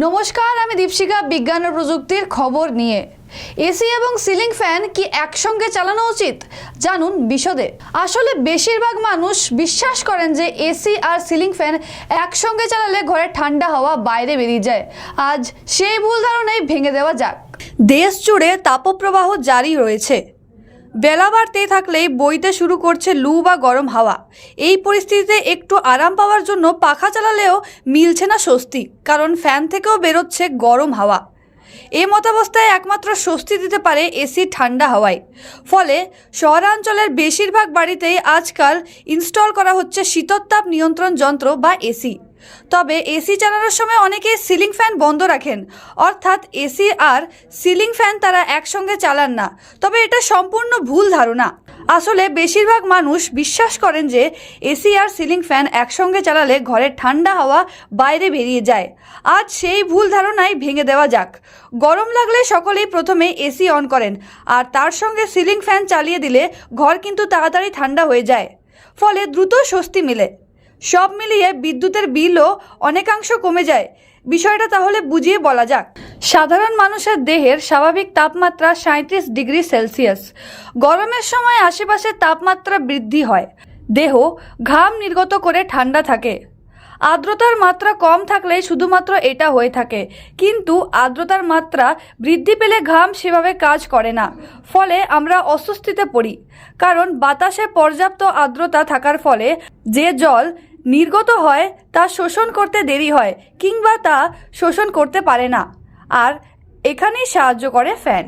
নমস্কার, আমি দীপশিকা বিজ্ঞান ও প্রযুক্তির খবর নিয়ে। এসি এবং সিলিং ফ্যান কি একসঙ্গে চালানো উচিত, জানুন বিশদে। আসলে বেশিরভাগ মানুষ বিশ্বাস করেন যে এসি আর সিলিং ফ্যান একসঙ্গে চালালে ঘরে ঠান্ডা হাওয়া বাইরে বেরিয়ে যায়। আজ সেই ভুল ধারণাই ভেঙে দেওয়া যাক। দেশ জুড়ে তাপপ্রবাহ জারি রয়েছে। বেলা বাড়তেই থাকলেই বইতে শুরু করছে লু বা গরম হাওয়া। এই পরিস্থিতিতে একটু আরাম পাওয়ার জন্য পাখা চালালেও মিলছে না স্বস্তি, কারণ ফ্যান থেকেও বেরোচ্ছে গরম হাওয়া। এই মতাবস্থায় একমাত্র স্বস্তি দিতে পারে এসি ঠান্ডা হাওয়ায়। ফলে শহরাঞ্চলের বেশিরভাগ বাড়িতেই আজকাল ইনস্টল করা হচ্ছে শীততাপ নিয়ন্ত্রণ যন্ত্র বা এসি। তবে এসি চালানোর সময় অনেকেই সিলিং ফ্যান বন্ধ রাখেন, অর্থাৎ এসি আর সিলিং ফ্যান তারা একসঙ্গে চালান না। তবে এটা সম্পূর্ণ ভুল ধারণা। আসলে বেশিরভাগ মানুষ বিশ্বাস করেন যে এসি আর সিলিং ফ্যান একসঙ্গে চালালে ঘরের ঠান্ডা হাওয়া বাইরে বেরিয়ে যায়। আজ সেই ভুল ধারণাই ভেঙে দেওয়া যাক। গরম লাগলে সকলেই প্রথমে এসি অন করেন, আর তার সঙ্গে সিলিং ফ্যান চালিয়ে দিলে ঘর কিন্তু তাড়াতাড়ি ঠান্ডা হয়ে যায়, ফলে দ্রুত স্বস্তি মেলে। সব মিলিয়ে বিদ্যুতের বিলও অনেকাংশ কমে যায়। বিষয়টা তাহলে বুঝিয়ে বলা যাক। সাধারণ মানুষের দেহের স্বাভাবিক তাপমাত্রা 37 ডিগ্রি সেলসিয়াস। গরমের সময় আশেপাশের তাপমাত্রা বৃদ্ধি হয়, দেহ ঘাম নির্গত করে ঠান্ডা থাকে। আর্দ্রতার মাত্রা কম থাকলে শুধুমাত্র এটা হয়ে থাকে, কিন্তু আর্দ্রতার মাত্রা বৃদ্ধি পেলে ঘাম সেভাবে কাজ করে না, ফলে আমরা অস্বস্তিতে পড়ি। কারণ বাতাসে পর্যাপ্ত আর্দ্রতা থাকার ফলে যে জল নির্গত হয় তা শোষণ করতে দেরি হয়, কিংবা তা শোষণ করতে পারে না। আর এখানেই সাহায্য করে ফ্যান।